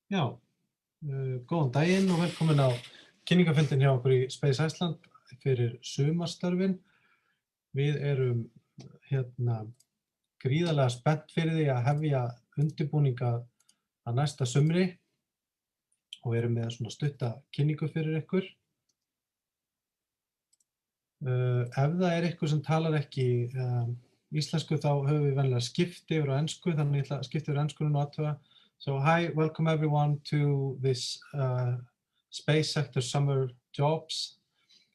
Já, góðan daginn og velkomin á kynningafundin hjá okkur í Space Iceland fyrir sumarstörfin. Við erum gríðarlega spennt fyrir því að hefja undirbúninga að næsta sumri og erum með svona stutta kynningu fyrir ykkur. Ef það er ykkur sem talar ekki íslensku þá höfum við venjulega skipt yfir á ensku, þannig ég ætla að skipta yfir á ensku og athuga. So hi, welcome everyone to this space sector summer jobs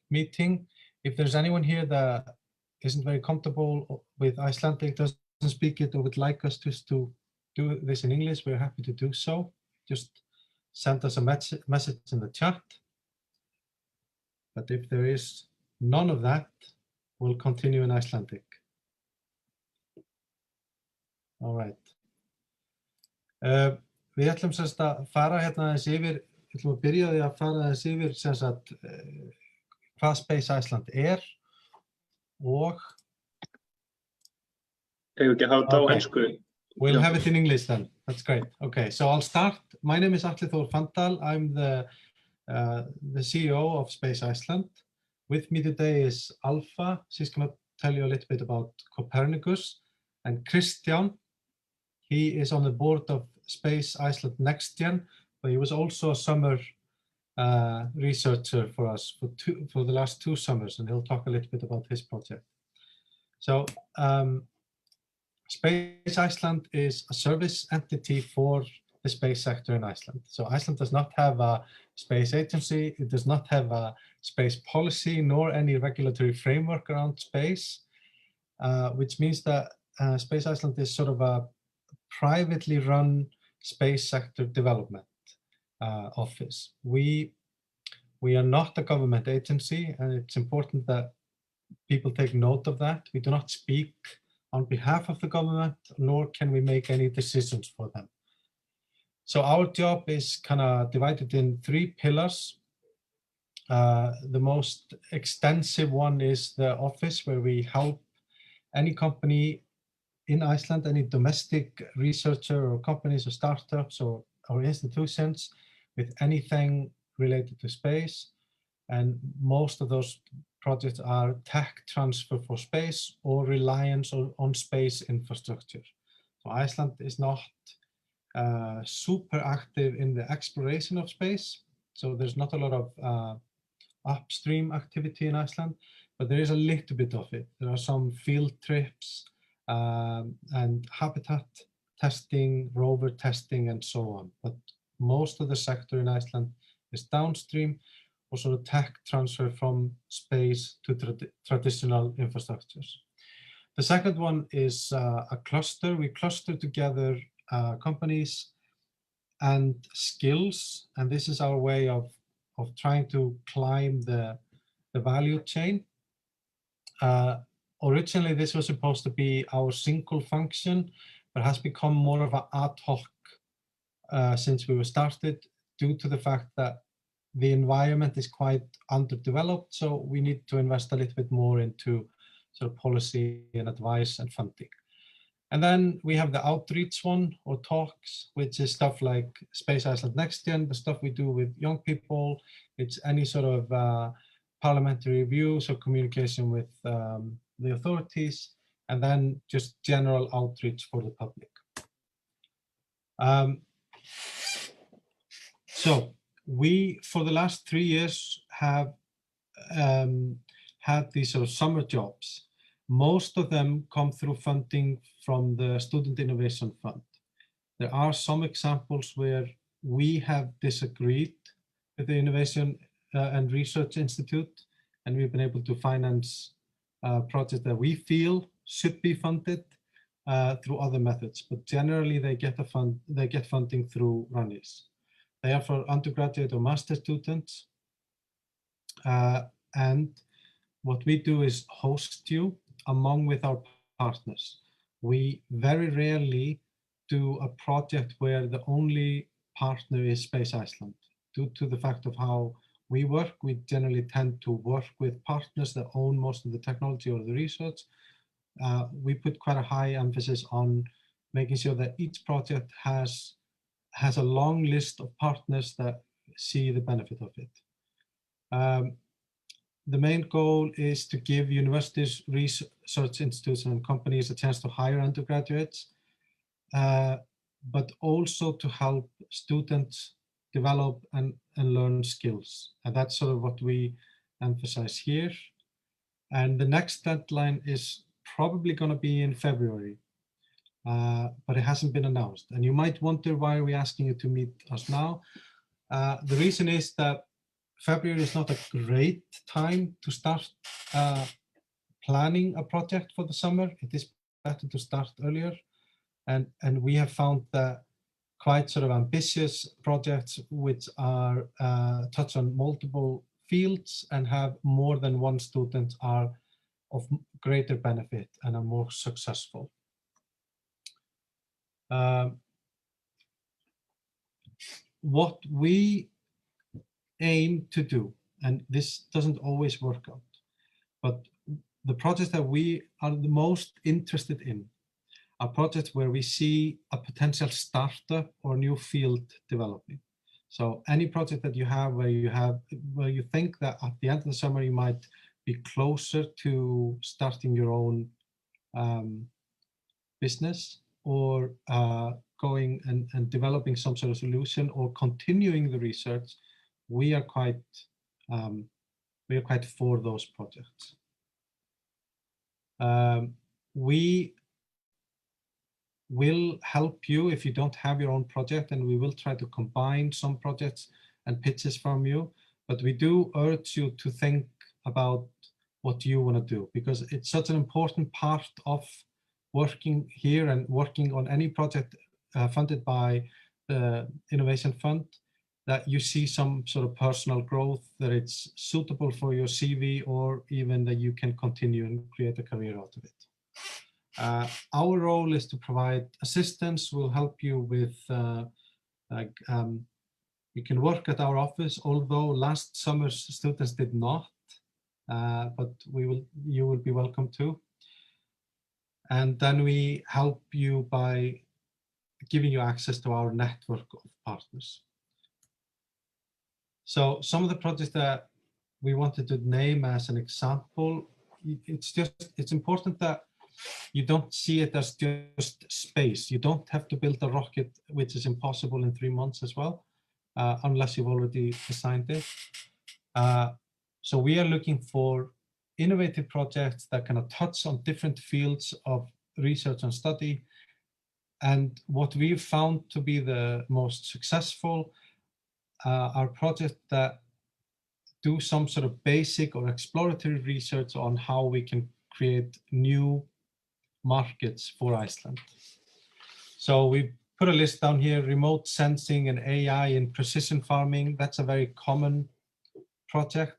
meeting. If there's anyone here that isn't very comfortable with Icelandic, doesn't speak it, or would like us just to do this in English, we're happy to do so. Just send us a message in the chat. But if there is none of that, we'll continue in Icelandic. All right. Við ætlum semst að fara hérna aðeins yfir, við ætlum að byrja því að fara aðeins yfir semst að hvað Space Iceland er og We'll have it in English then. That's great. Okay, so I'll start. My name is Atli Þór Fanndal. I'm the CEO of Space Iceland. With me today is Alfa. She's going to tell you a little bit about Copernicus. And Kristján, he is on the board of Space Iceland Next Gen, but he was also a summer researcher for us for the last 2 summers, and he'll talk a little bit about his project. So Space Iceland is a service entity for the space sector in Iceland. So Iceland does not have a space agency, it does not have a space policy, nor any regulatory framework around space, which means that Space Iceland is sort of a privately run space sector development office. We are not a government agency, and it's important that people take note of that. We do not speak on behalf of the government, nor can we make any decisions for them. So our job is kind of divided in 3 pillars. The most extensive one is the office, where we help any company in Iceland, any domestic researcher or companies or startups or institutions with anything related to space. And most of those projects are tech transfer for space or reliance on space infrastructure. So Iceland is not super active in the exploration of space. So there's not a lot of upstream activity in Iceland, but there is a little bit of it. There are some field trips and habitat testing, rover testing, and so on. But most of the sector in Iceland is downstream, or sort of tech transfer from space to traditional infrastructures. The second one is a cluster. We cluster together companies and skills, and this is our way of trying to climb the value chain. Originally, this was supposed to be our single function, but has become more of an ad hoc since we were started, due to the fact that the environment is quite underdeveloped, so we need to invest a little bit more into sort of policy and advice and funding. And then we have the outreach one, or talks, which is stuff like Space Iceland Next Gen, the stuff we do with young people. It's any sort of parliamentary reviews or communication with the authorities, and then just general outreach for the public. So we, for the last 3 years, have had these sort of summer jobs. Most of them come through funding from the Student Innovation Fund. There are some examples where we have disagreed with the Innovation and Research Institute, and we've been able to finance projects that we feel should be funded through other methods. But generally, they get funding through RANIS. They are for undergraduate or master students. And what we do is host you along with our partners. We very rarely do a project where the only partner is Space Iceland. Due to the fact of how we work, we generally tend to work with partners that own most of the technology or the research. We put quite a high emphasis on making sure that each project has has a long list of partners that see the benefit of it. The main goal is to give universities, research institutes, and companies a chance to hire undergraduates, but also to help students develop and learn skills. And that's sort of what we emphasize here. And the next deadline is probably going to be in February, but it hasn't been announced. And you might wonder, why are we asking you to meet us now? The reason is that February is not a great time to start planning a project for the summer. It is better to start earlier. And we have found that quite sort of ambitious projects which are touch on multiple fields and have more than one student are of greater benefit and are more successful. What we aim to do, and this doesn't always work out, but the projects that we are the most interested in are projects where we see a potential startup or new field developing. So any project that you have where you think that at the end of the summer you might be closer to starting your own business, or going and developing some sort of solution, or continuing the research, we are quite for those projects. We will help you if you don't have your own project, and we will try to combine some projects and pitches from you, but we do urge you to think about what you want to do, because it's such an important part of working here and working on any project funded by the Innovation Fund, that you see some sort of personal growth, that it's suitable for your CV, or even that you can continue and create a career out of it. Our role is to provide assistance. We'll help you with, you can work at our office, although last summer's students did not, but you will be welcome to. And then we help you by giving you access to our network of partners. So some of the projects that we wanted to name as an example, it's important that you don't see it as just space. You don't have to build a rocket, which is impossible in 3 months as well, unless you've already designed it. So we are looking for innovative projects that kind of touch on different fields of research and study. And what we've found to be the most successful are projects that do some sort of basic or exploratory research on how we can create new markets for Iceland. So we put a list down here: remote sensing and AI in precision farming. That's a very common project,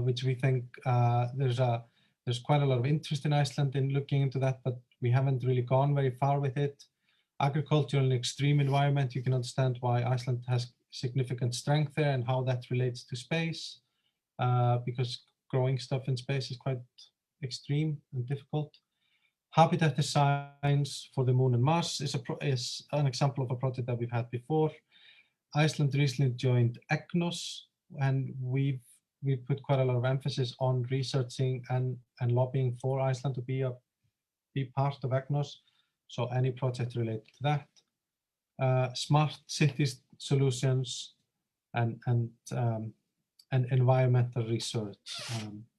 which we think there's quite a lot of interest in Iceland in looking into that, but we haven't really gone very far with it. Agriculture in an extreme environment, you can understand why Iceland has significant strength there and how that relates to space, because growing stuff in space is quite extreme and difficult. Habitat designs for the Moon and Mars is an example of a project that we've had before. Iceland recently joined EGNOS, and we put quite a lot of emphasis on researching and lobbying for Iceland to be part of EGNOS. So any project related to that. Smart cities solutions and environmental research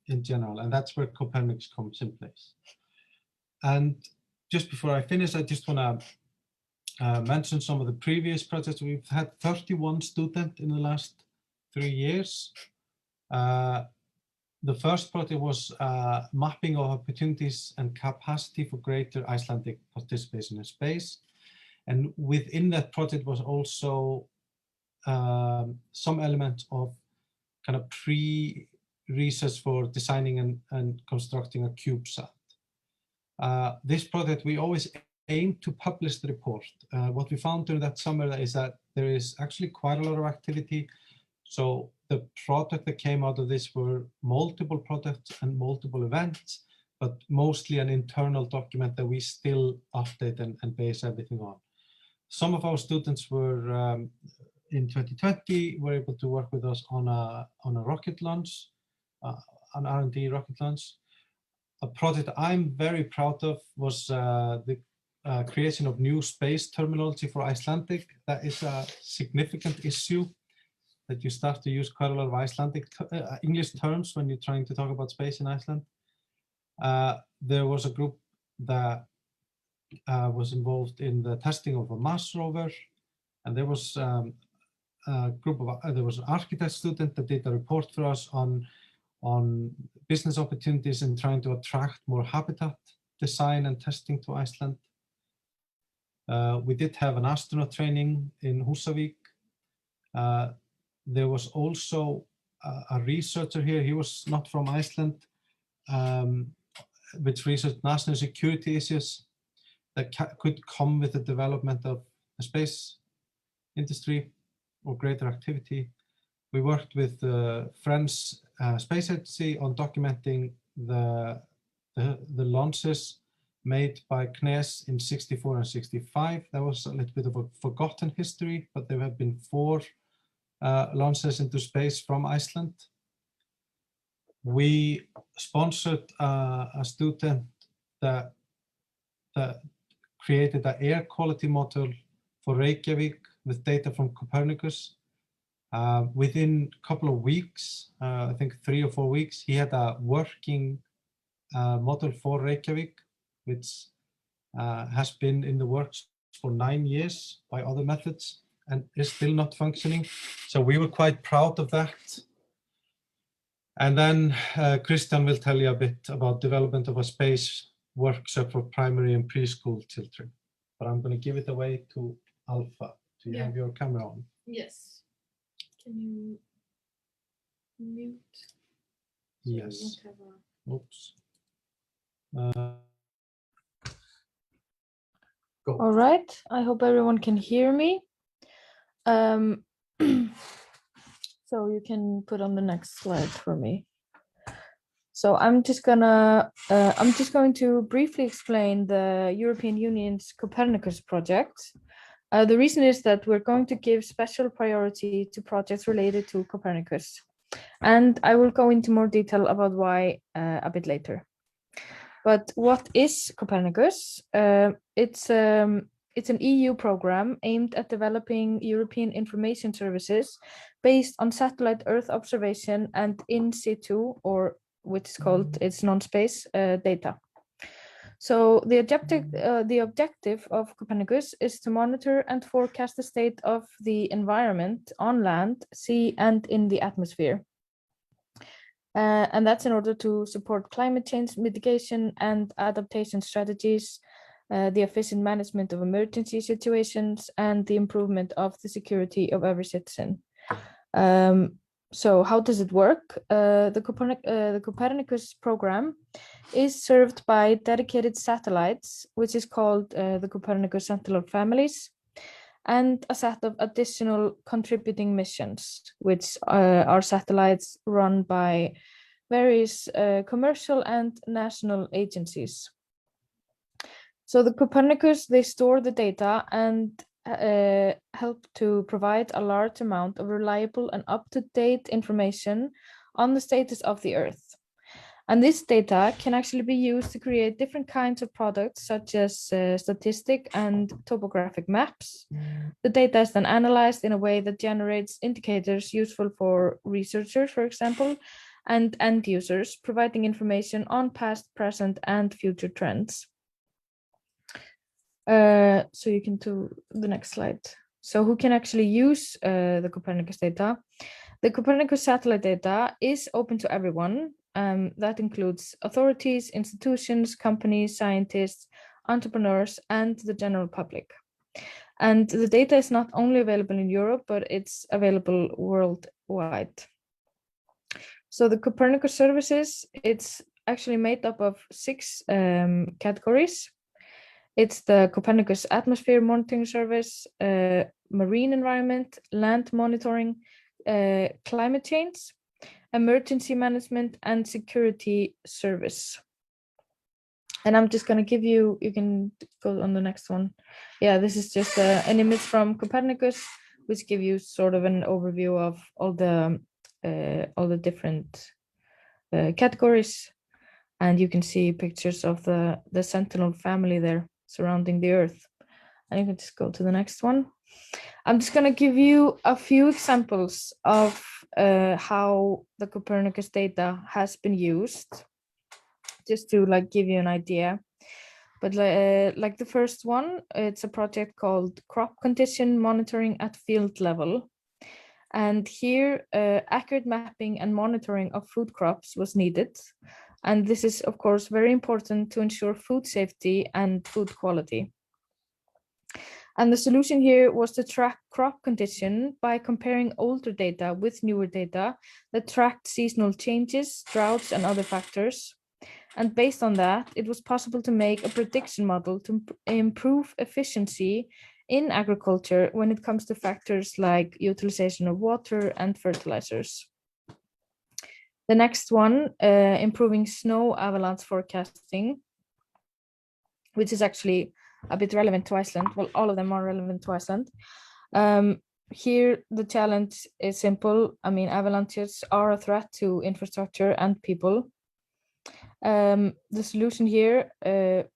in general, and that's where Copernicus comes in place. And just before I finish, I just want to mention some of the previous projects. We've had 31 students in the last 3 years. The first project was mapping of opportunities and capacity for greater Icelandic participation in space. And within that project was also some element of kind of pre-research for designing and constructing a CubeSat. This project, we always aim to publish the report. What we found during that summer is that there is actually quite a lot of activity. So the product that came out of this were multiple products and multiple events, but mostly an internal document that we still update and base everything on. Some of our students were in 2020 were able to work with us on a rocket launch, an R&D rocket launch. A project I'm very proud of was the creation of new space terminology for Icelandic. That is a significant issue, that you start to use quite a lot of Icelandic English terms when you're trying to talk about space in Iceland. There was a group that was involved in the testing of a Mars rover, and there was a group of there was an architect student that did a report for us on business opportunities and trying to attract more habitat design and testing to Iceland. We did have an astronaut training in Húsavík. There was also a researcher here. He was not from Iceland, which researched national security issues that could come with the development of the space industry or greater activity. We worked with the French Space Agency on documenting the launches made by CNES in 64 and 65. That was a little bit of a forgotten history, but there have been 4 launches into space from Iceland. We sponsored a student that created an air quality model for Reykjavik with data from Copernicus. Within a couple of weeks, I think 3 or 4 weeks, he had a working model for Reykjavik, which has been in the works for 9 years by other methods and is still not functioning. So we were quite proud of that. And then Christian will tell you a bit about development of a space workshop for primary and preschool children. But I'm going to give it away to Alpha. Do you have your camera on? Yes. Can you mute? Yes. Oops. Go. All right. I hope everyone can hear me. So you can put on the next slide for me. So I'm just going to briefly explain the European Union's Copernicus project. The reason is that we're going to give special priority to projects related to Copernicus. And I will go into more detail about why a bit later. But what is Copernicus? It's an EU program aimed at developing European information services based on satellite Earth observation and in situ, or which is called its non-space data. So the objective of Copernicus is to monitor and forecast the state of the environment on land, sea, and in the atmosphere. And that's in order to support climate change mitigation and adaptation strategies, the efficient management of emergency situations, and the improvement of the security of every citizen. So how does it work? The Copernicus program is served by dedicated satellites, which is called the Copernicus Sentinel families, and a set of additional contributing missions, which are satellites run by various commercial and national agencies. So the Copernicus, they store the data and help to provide a large amount of reliable and up-to-date information on the status of the Earth. And this data can actually be used to create different kinds of products, such as statistic and topographic maps. The data is then analyzed in a way that generates indicators useful for researchers, for example, and end users, providing information on past, present, and future trends. So you can do the next slide. So who can actually use the Copernicus data? The Copernicus satellite data is open to everyone. That includes authorities, institutions, companies, scientists, entrepreneurs, and the general public. And the data is not only available in Europe, but it's available worldwide. So the Copernicus services, it's actually made up of 6 categories. It's the Copernicus Atmosphere Monitoring Service, Marine Environment, Land Monitoring, Climate Change, Emergency Management, and Security Service. And I'm just going to give you, you can go on the next one. Yeah, this is just an image from Copernicus, which give you sort of an overview of all the different categories. And you can see pictures of the Sentinel family there surrounding the Earth. And you can just go to the next one. I'm just going to give you a few examples of how the Copernicus data has been used, just to like give you an idea. But like the first one, it's a project called Crop Condition Monitoring at Field Level. And here, accurate mapping and monitoring of food crops was needed. And this is, of course, very important to ensure food safety and food quality. And the solution here was to track crop condition by comparing older data with newer data that tracked seasonal changes, droughts, and other factors. And based on that, it was possible to make a prediction model to improve efficiency in agriculture when it comes to factors like utilization of water and fertilizers. The next one, improving snow avalanche forecasting, which is actually a bit relevant to Iceland. Well, all of them are relevant to Iceland. Here, the challenge is simple. I mean, avalanches are a threat to infrastructure and people. The solution here,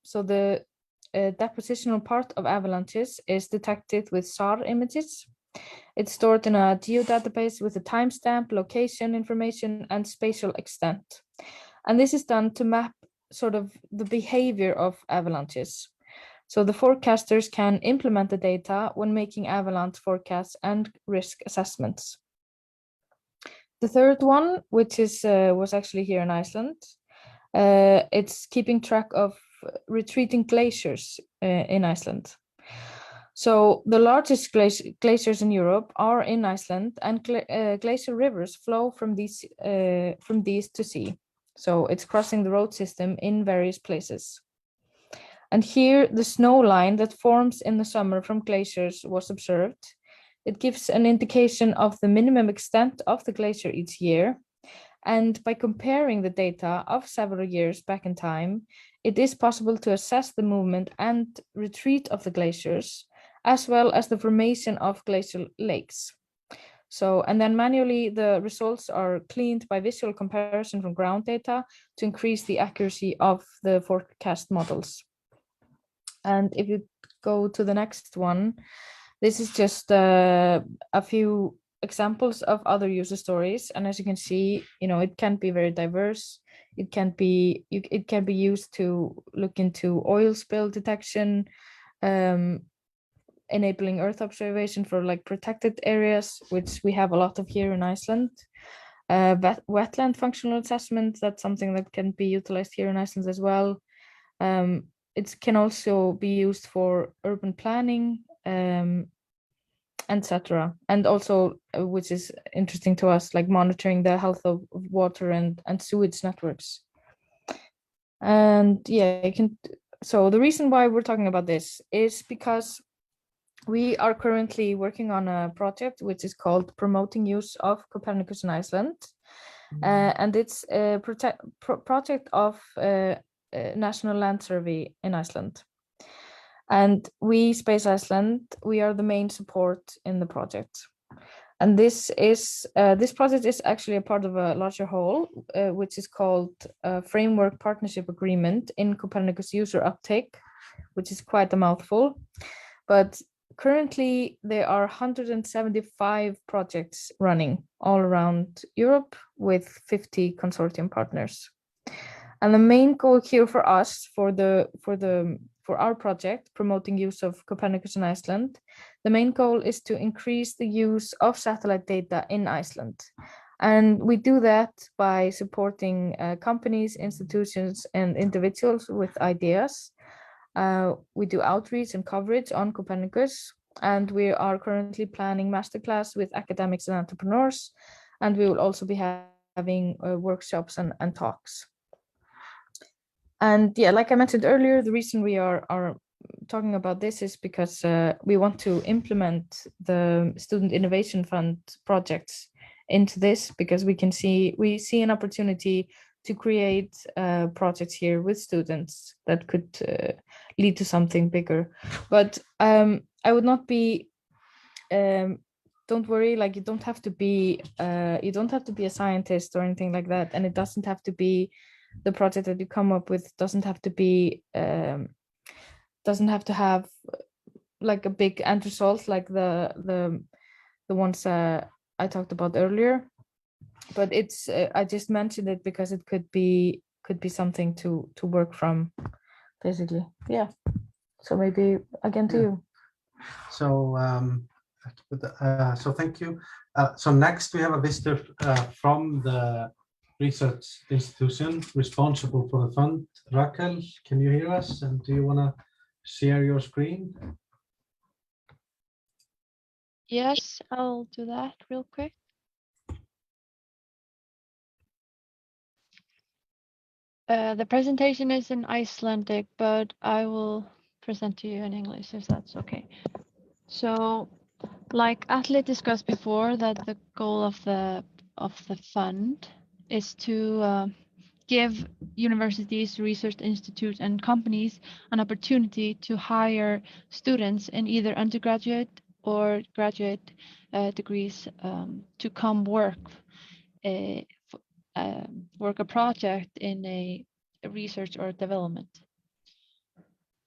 so the depositional part of avalanches is detected with SAR images. It's stored in a geodatabase with a timestamp, location information, and spatial extent. And this is done to map sort of the behavior of avalanches. So the forecasters can implement the data when making avalanche forecasts and risk assessments. The third one, which is was actually here in Iceland, it's keeping track of retreating glaciers in Iceland. So the largest glaciers in Europe are in Iceland, and glacier rivers flow from these to sea. So it's crossing the road system in various places. And here the snow line that forms in the summer from glaciers was observed. It gives an indication of the minimum extent of the glacier each year. And by comparing the data of several years back in time, it is possible to assess the movement and retreat of the glaciers, as well as the formation of glacial lakes. So, and then manually, the results are cleaned by visual comparison from ground data to increase the accuracy of the forecast models. And if you go to the next one, this is just a few examples of other user stories. And as you can see, it can be very diverse. It can be used to look into oil spill detection, enabling Earth observation for like protected areas, which we have a lot of here in Iceland. Wetland functional assessment, that's something that can be utilized here in Iceland as well. It can also be used for urban planning, etc. And also, which is interesting to us, like monitoring the health of water and sewage networks. And yeah, so the reason why we're talking about this is because we are currently working on a project which is called Promoting Use of Copernicus in Iceland. And it's a project of National Land Survey in Iceland. And we, Space Iceland, we are the main support in the project. And this project is actually a part of a larger whole, which is called Framework Partnership Agreement in Copernicus User Uptake, which is quite a mouthful. But currently, there are 175 projects running all around Europe with 50 consortium partners. And the main goal here for us, for our project, Promoting Use of Copernicus in Iceland, the main goal is to increase the use of satellite data in Iceland. And we do that by supporting companies, institutions, and individuals with ideas. We do outreach and coverage on Copernicus, and we are currently planning masterclass with academics and entrepreneurs, and we will also be having workshops and talks. And yeah, like I mentioned earlier, the reason we are talking about this is because we want to implement the Student Innovation Fund projects into this, because we see an opportunity to create projects here with students that could lead to something bigger. But I would not be. Don't worry, like you don't have to be a scientist or anything like that, and it doesn't have to be the project that you come up with doesn't have to be doesn't have to have like a big end result like the ones I talked about earlier. But it's I just mentioned it because it could be something to work from, basically. Yeah. So maybe again to you. So so thank you. So next we have a visitor from the research institution responsible for the fund. Raquel, can you hear us? And do you want to share your screen? Yes, I'll do that real quick. The presentation is in Icelandic, but I will present to you in English if that's okay. So, like Atle discussed before, that the goal of the fund is to give universities, research institutes, and companies an opportunity to hire students in either undergraduate or graduate degrees to come work a project in a research or development.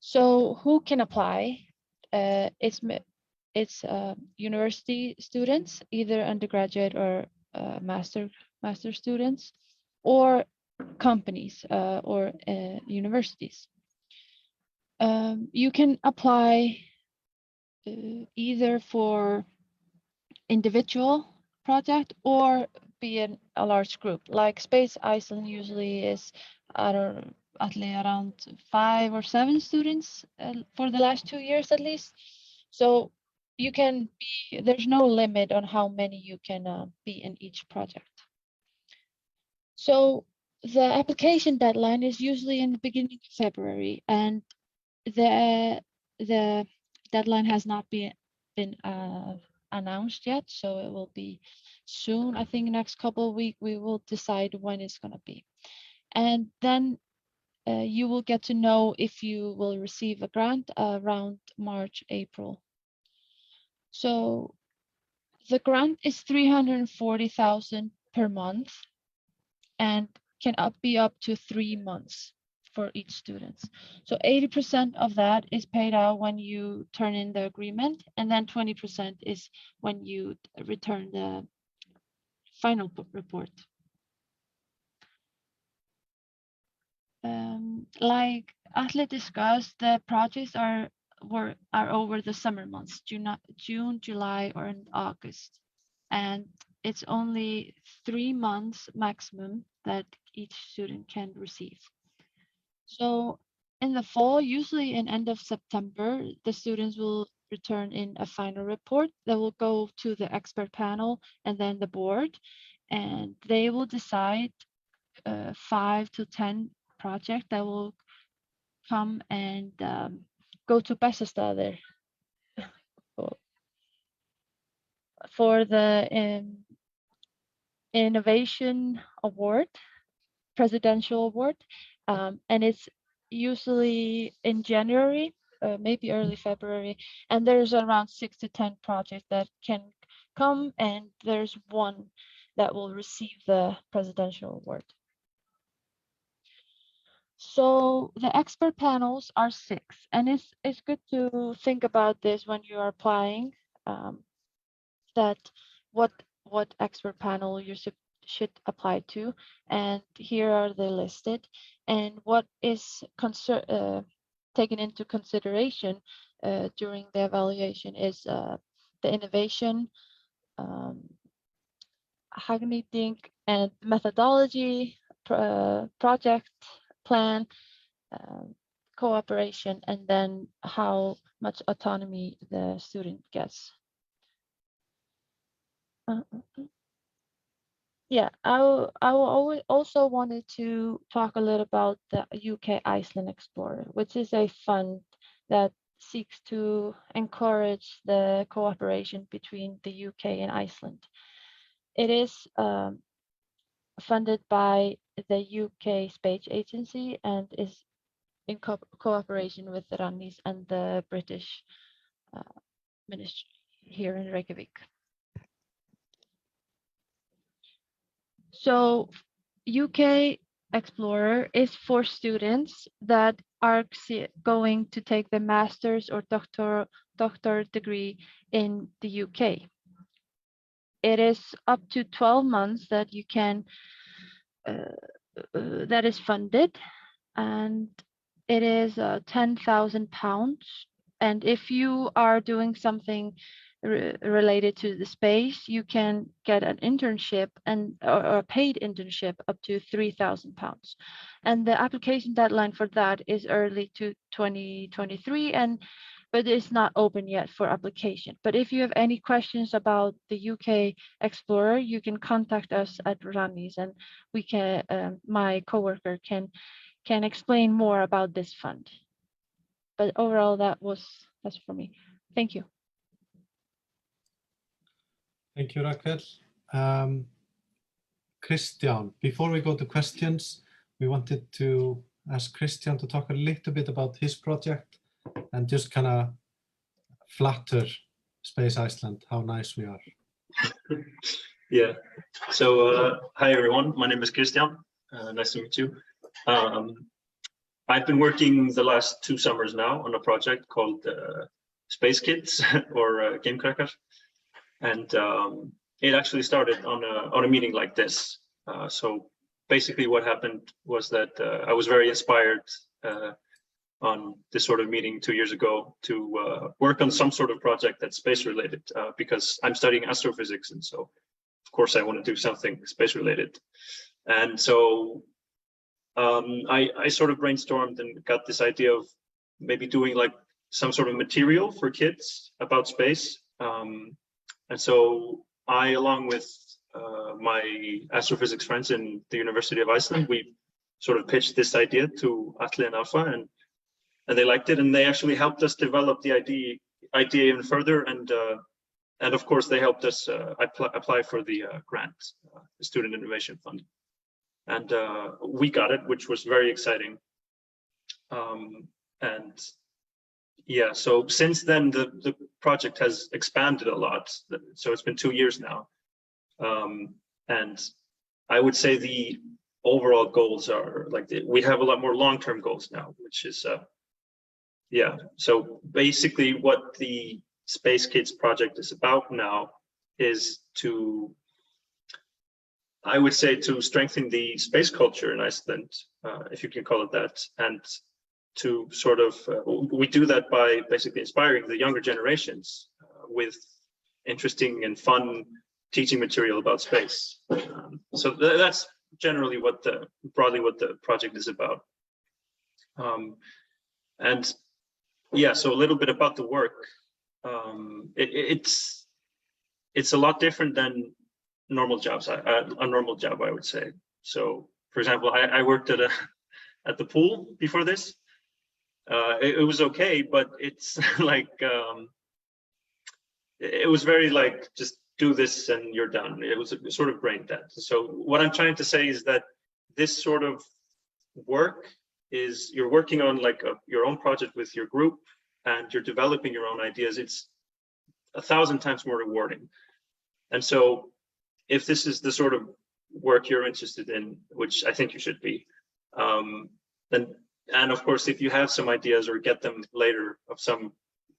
So who can apply? It's university students, either undergraduate or master students, or companies or universities. You can apply either for individual project or be in a large group. Like Space Iceland usually is, I don't know, at least around 5 or 7 students for the last 2 years at least. So you can be, there's no limit on how many you can be in each project. So the application deadline is usually in the beginning of February, and the deadline has not been announced yet, so it will be soon. I think next couple of weeks we will decide when it's going to be, and then you will get to know if you will receive a grant around March, April. So the grant is 340,000 per month and can be up to 3 months for each student. So 80% of that is paid out when you turn in the agreement, and then 20% is when you return the final report. Like Atle discussed, the projects are over the summer months, June, July, or in August, and it's only 3 months maximum that each student can receive. So in the fall, usually in end of September, the students will return in a final report that will go to the expert panel and then the board, and they will decide 5 to 10 projects that will come and go to Bessastöðir for the innovation award, presidential award, and it's usually in January, maybe early February, and there's around 6 to 10 projects that can come, and there's one that will receive the presidential award. So the expert panels are 6, and it's good to think about this when you are applying, that what expert panel you should apply to, and here are they listed, and what is taken into consideration during the evaluation is the innovation, hagnýting, and methodology, project plan, cooperation, and then how much autonomy the student gets. Yeah, I also wanted to talk a little about the UK Iceland Explorer, which is a fund that seeks to encourage the cooperation between the UK and Iceland. It is funded by the UK Space Agency and is in cooperation with the Rannis and the British ministry here in Reykjavik. So UK Explorer is for students that are going to take the master's or doctorate degree in the UK. It is up to 12 months that you can that is funded, and it is £10,000. And if you are doing something related to the space, you can get an internship or a paid internship up to £3,000. And the application deadline for that is early to 2023, but it's not open yet for application. But if you have any questions about the UK Explorer, you can contact us at Rannis, and we can my coworker can explain more about this fund. But overall, that's for me. Thank you. Thank you, Raquel. Christian, before we go to questions, we wanted to ask Christian to talk a little bit about his project and just kind of flatter Space Iceland, how nice we are. Yeah. So, hi everyone. My name is Christian. Nice to meet you. I've been working the last 2 summers now on a project called Space Kids or Game Crackers, and it actually started on a meeting like this. So basically, what happened was that I was very inspired on this sort of meeting 2 years ago to work on some sort of project that's space related, because I'm studying astrophysics, and so of course I want to do something space related. And so I sort of brainstormed and got this idea of maybe doing like some sort of material for kids about space. And so I, along with my astrophysics friends in the University of Iceland, we sort of pitched this idea to Atle and Alpha, and they liked it, and they actually helped us develop the idea even further. And of course, they helped us apply for the grant, the Student Innovation Fund. And we got it, which was very exciting. And yeah, so since then, the project has expanded a lot. So it's been 2 years now. And I would say the overall goals are like, we have a lot more long-term goals now, which is, yeah. So basically what the Space Kids project is about now is to, I would say, to strengthen the space culture in Iceland, if you can call it that, and to sort of, we do that by basically inspiring the younger generations with interesting and fun teaching material about space. So that's generally broadly what the project is about. And yeah, so a little bit about the work. It's a lot different than normal jobs. A normal job, I would say. So, for example, I worked at the pool before this. It was okay, but it's like it was very like, just do this and you're done. It was sort of brain dead. So what I'm trying to say is that this sort of work is, you're working on like your own project with your group, and you're developing your own ideas. It's 1,000 times more rewarding. And so if this is the sort of work you're interested in, which I think you should be, then, and of course, if you have some ideas or get them later of some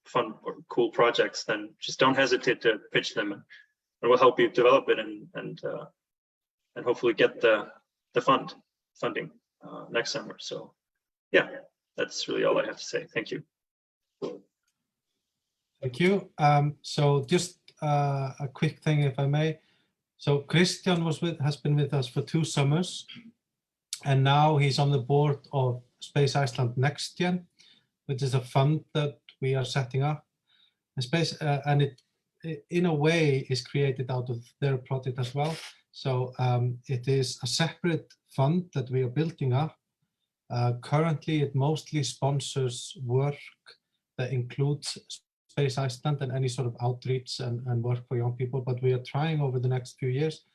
fun or cool projects, then just don't hesitate to pitch them, and we'll help you develop it and hopefully get the funding next summer. So yeah, that's really all I have to say. Thank you. Thank you. So just a quick thing, if I may. So Christian has been with us for 2 summers, and now he's on the board of Space Iceland Next Gen, which is a fund that we are setting up. And it in a way is created out of their project as well. So it is a separate fund that we are building up. Currently, it mostly sponsors work that includes Space Iceland and any sort of outreach and work for young people, but we are trying over the next few years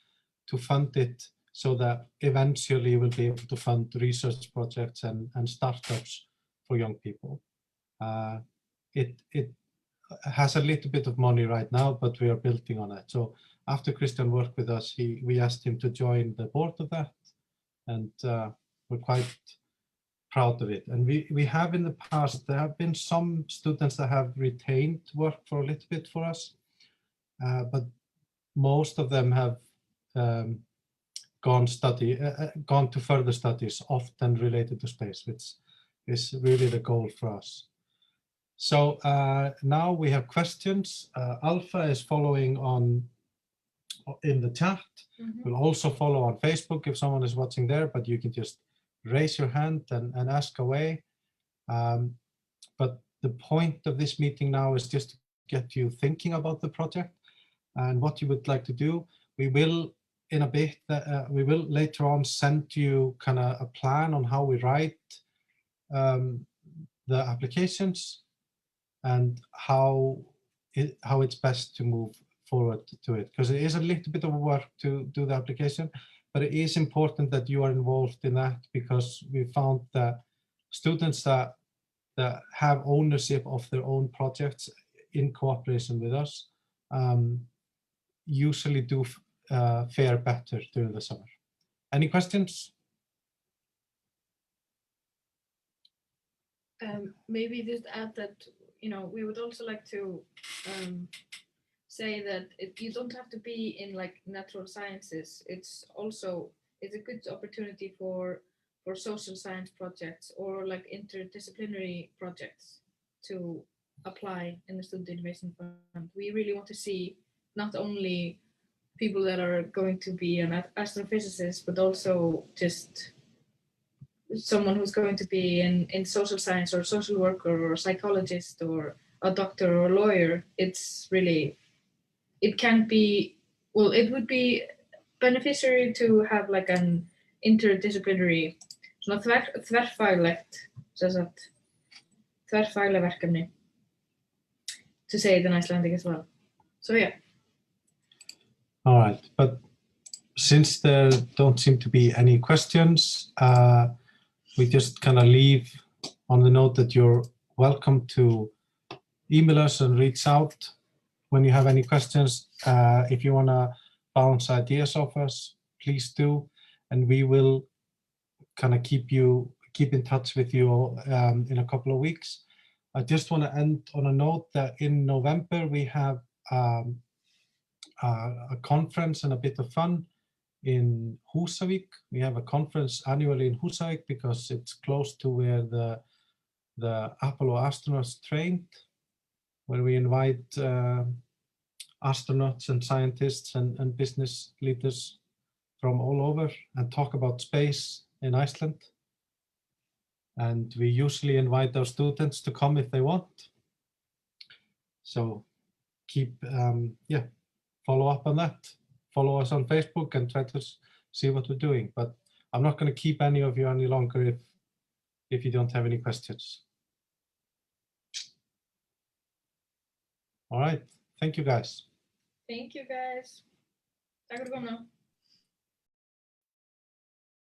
to fund it so that eventually we'll be able to fund research projects and startups for young people. It has a little bit of money right now, but we are building on it. So after Christian worked with us, we asked him to join the board of that, and we're quite proud of it. And we have in the past, there have been some students that have retained work for a little bit for us, but most of them have gone to further studies, often related to space, which is really the goal for us. So now we have questions. Alpha is following on in the chat. We'll also follow on Facebook if someone is watching there, but you can just raise your hand and ask away. But the point of this meeting now is just to get you thinking about the project and what you would like to do. We will in a bit, we will later on send you kind of a plan on how we write the applications and how it's best to move forward to it, because it is a little bit of work to do the application, but it is important that you are involved in that, because we found that students that have ownership of their own projects in cooperation with us usually do fare better during the summer. Any questions? Maybe just add that, we would also like to say that you don't have to be in like natural sciences. It's a good opportunity for social science projects or like interdisciplinary projects to apply in the Student Innovation Fund. We really want to see not only people that are going to be an astrophysicist, but also just someone who's going to be in social science or social worker or a psychologist or a doctor or a lawyer. It's really, it can be, well, it would be beneficiary to have like an interdisciplinary, svona þverfaglegt, þverfagleg verkefni, to say it in Icelandic as well. So yeah. All right, but since there don't seem to be any questions, we just kind of leave on the note that you're welcome to email us and reach out when you have any questions. If you want to bounce ideas off us, please do, and we will kind of keep in touch with you in a couple of weeks. I just want to end on a note that in November we have a conference and a bit of fun in Húsavík. We have a conference annually in Húsavík because it's close to where the Apollo astronauts trained, where we invite astronauts and scientists and business leaders from all over and talk about space in Iceland. And we usually invite our students to come if they want. So keep, follow up on that. Follow us on Facebook and try to see what we're doing. But I'm not going to keep any of you any longer if you don't have any questions. All right. Thank you, guys. Thank you, guys. Takk fyrir komuna.